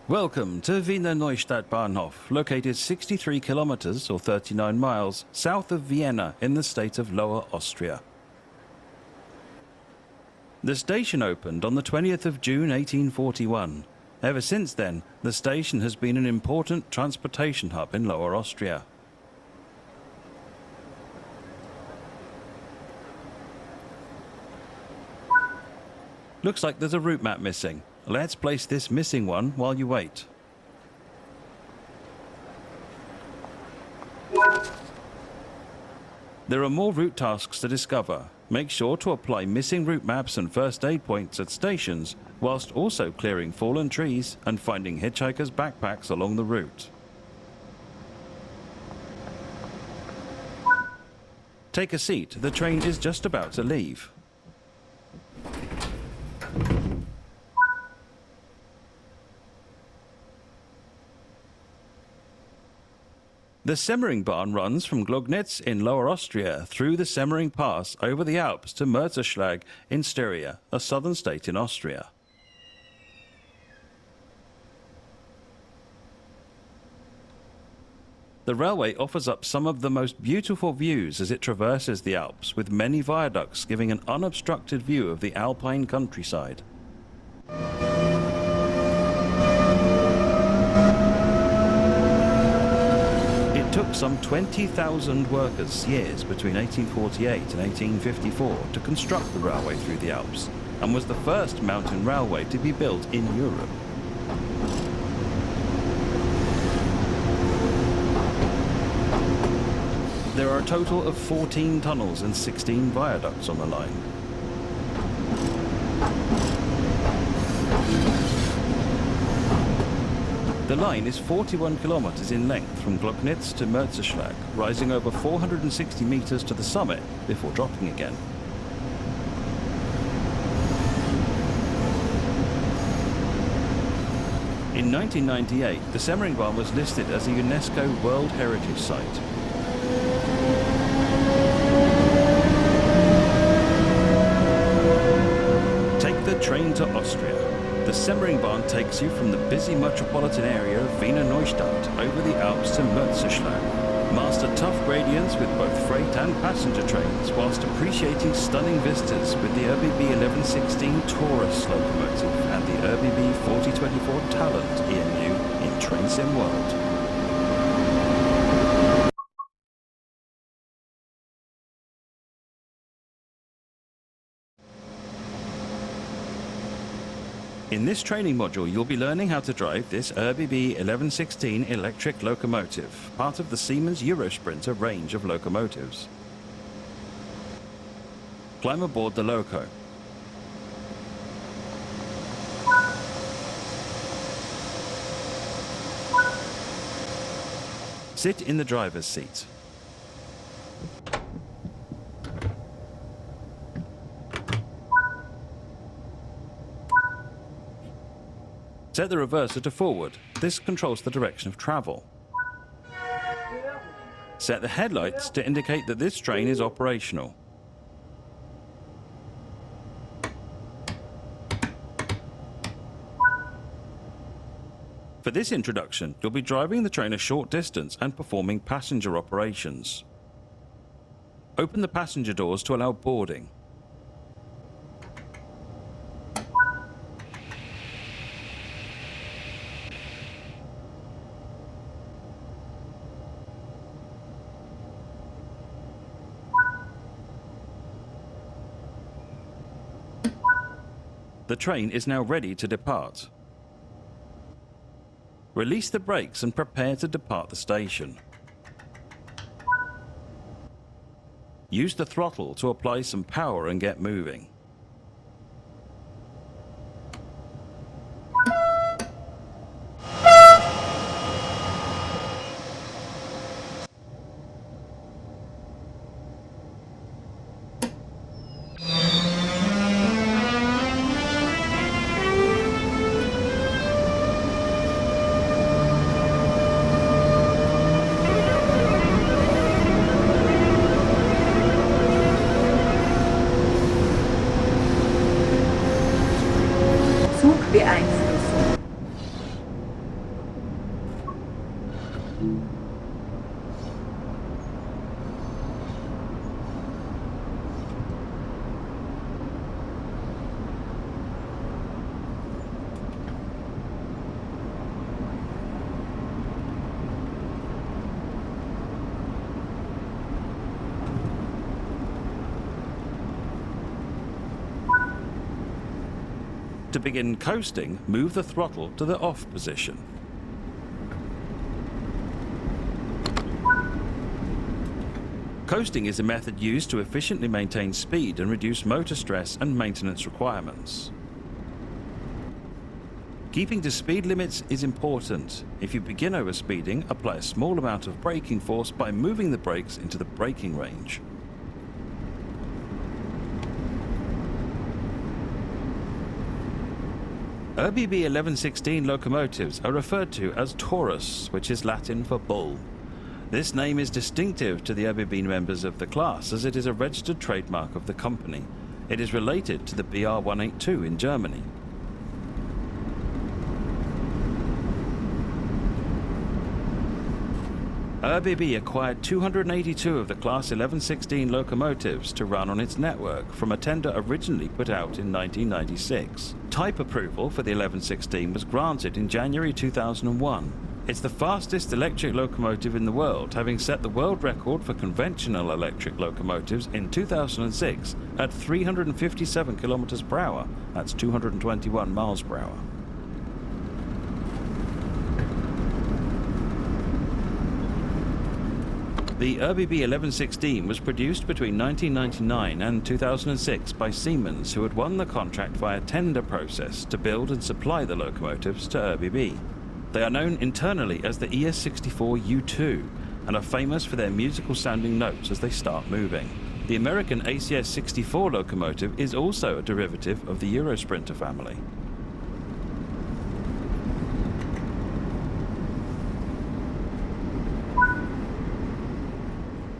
Welcome to Wiener Neustadt Bahnhof, located 63 kilometers or 39 miles south of Vienna in the state of Lower Austria. The station opened on the 20th of June 1841. Ever since then, the station has been an important transportation hub in Lower Austria. Looks like there's a route map missing. Let's place this missing one while you wait. There are more route tasks to discover. Make sure to apply missing route maps and first aid points at stations, whilst also clearing fallen trees and finding hitchhikers' backpacks along the route. Take a seat, the train is just about to leave. The Semmeringbahn runs from Gloggnitz in Lower Austria through the Semmering Pass over the Alps to Mörserschlag in Styria, a southern state in Austria. The railway offers up some of the most beautiful views as it traverses the Alps, with many viaducts giving an unobstructed view of the alpine countryside. It took some 20,000 workers' years between 1848 and 1854 to construct the railway through the Alps, and was the first mountain railway to be built in Europe. There are a total of 14 tunnels and 16 viaducts on the line. The line is 41 kilometers in length from Gloggnitz to Mörserschlag, rising over 460 meters to the summit before dropping again. In 1998, the Semmeringbahn was listed as a UNESCO World Heritage Site. Take the train to Austria. The Semmeringbahn takes you from the busy metropolitan area of Wiener Neustadt over the Alps to Mörserschlag. Master tough gradients with both freight and passenger trains, whilst appreciating stunning vistas with the ÖBB 1116 Taurus locomotive and the ÖBB 4024 Talent EMU in Train Sim World. In this training module, you'll be learning how to drive this ÖBB 1116 electric locomotive, part of the Siemens Eurosprinter range of locomotives. Climb aboard the loco. Sit in the driver's seat. Set the reverser to forward. This controls the direction of travel. Set the headlights to indicate that this train is operational. For this introduction, you'll be driving the train a short distance and performing passenger operations. Open the passenger doors to allow boarding. The train is now ready to depart. Release the brakes and prepare to depart the station. Use the throttle to apply some power and get moving. To begin coasting, move the throttle to the off position. Coasting is a method used to efficiently maintain speed and reduce motor stress and maintenance requirements. Keeping to speed limits is important. If you begin overspeeding, apply a small amount of braking force by moving the brakes into the braking range. ÖBB 1116 locomotives are referred to as Taurus, which is Latin for bull. This name is distinctive to the ÖBB members of the class, as it is a registered trademark of the company. It is related to the BR 182 in Germany. ÖBB acquired 282 of the Class 1116 locomotives to run on its network from a tender originally put out in 1996. Type approval for the 1116 was granted in January 2001. It's the fastest electric locomotive in the world, having set the world record for conventional electric locomotives in 2006 at 357 kilometers per hour. That's 221 miles per hour. The ÖBB 1116 was produced between 1999 and 2006 by Siemens, who had won the contract via tender process to build and supply the locomotives to ÖBB. They are known internally as the ES64U2 and are famous for their musical sounding notes as they start moving. The American ACS64 locomotive is also a derivative of the Eurosprinter family.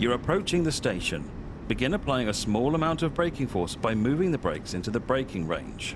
You're approaching the station. Begin applying a small amount of braking force by moving the brakes into the braking range.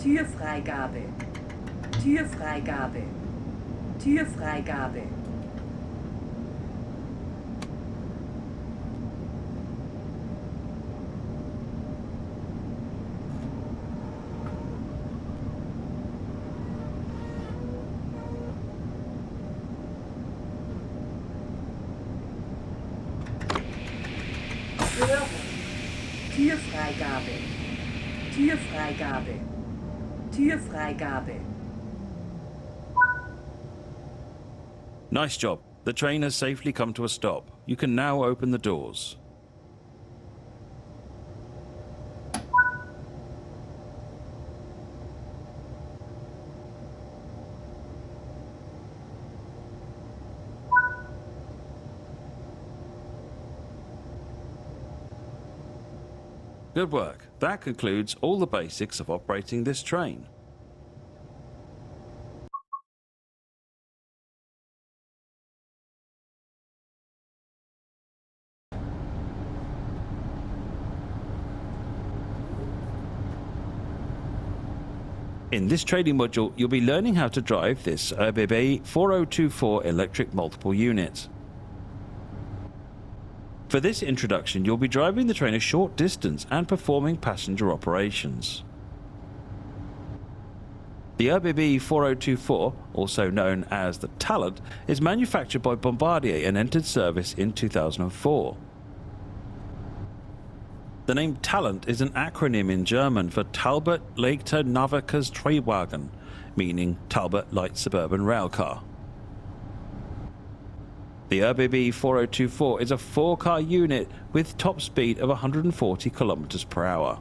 Türfreigabe. Türfreigabe. Türfreigabe. Hören. Türfreigabe. Türfreigabe. Türfreigabe. Nice job. The train has safely come to a stop. You can now open the doors. Good work. That concludes all the basics of operating this train. In this training module, you'll be learning how to drive this ÖBB 4024 electric multiple unit. For this introduction, you'll be driving the train a short distance and performing passenger operations. The ÖBB 4024, also known as the Talent, is manufactured by Bombardier and entered service in 2004. The name Talent is an acronym in German for Talbot Leichter Nahverkehrs Triebwagen, meaning Talbot Light Suburban Railcar. The ÖBB 4024 is a 4-car unit with top speed of 140 km per hour.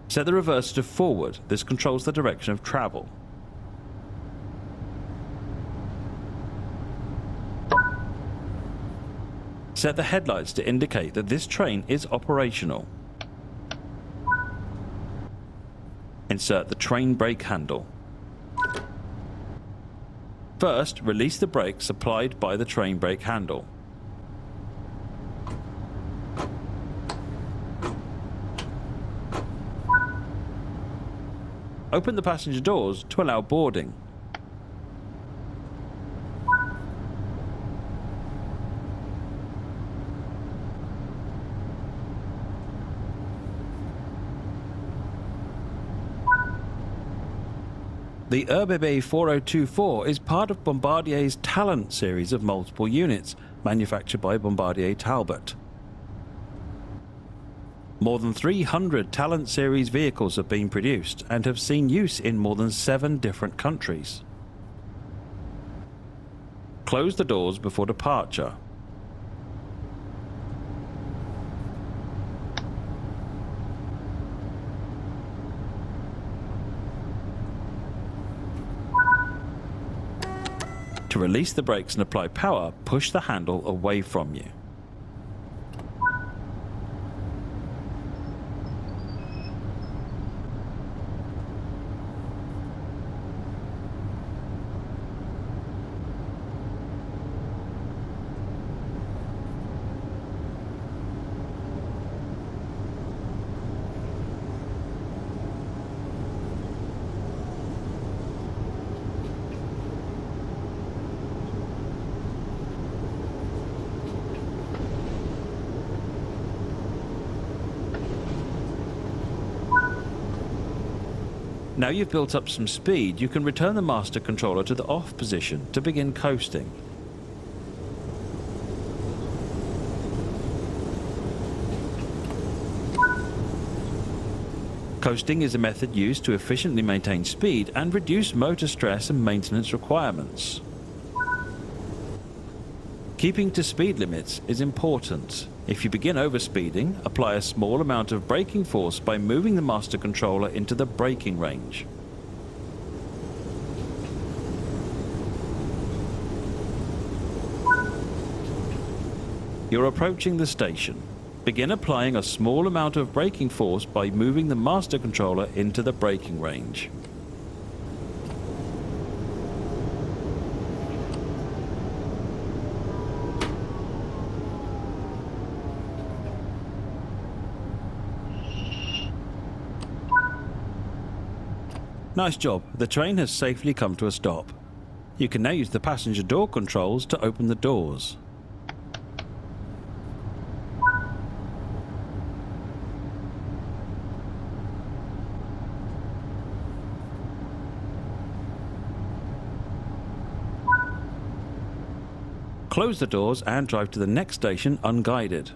Set the reverser to forward. This controls the direction of travel. Set the headlights to indicate that this train is operational. Insert the train brake handle. First, release the brakes applied by the train brake handle. Open the passenger doors to allow boarding. The ÖBB 4024 is part of Bombardier's Talent series of multiple units, manufactured by Bombardier Talbot. More than 300 Talent series vehicles have been produced and have seen use in more than 7 different countries. Close the doors before departure. To release the brakes and apply power, push the handle away from you. Now you've built up some speed, you can return the master controller to the off position to begin coasting. Coasting is a method used to efficiently maintain speed and reduce motor stress and maintenance requirements. Keeping to speed limits is important. If you begin overspeeding, apply a small amount of braking force by moving the master controller into the braking range. You're approaching the station. Begin applying a small amount of braking force by moving the master controller into the braking range. Nice job, the train has safely come to a stop. You can now use the passenger door controls to open the doors. Close the doors and drive to the next station unguided.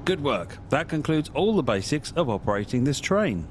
Good work. That concludes all the basics of operating this train.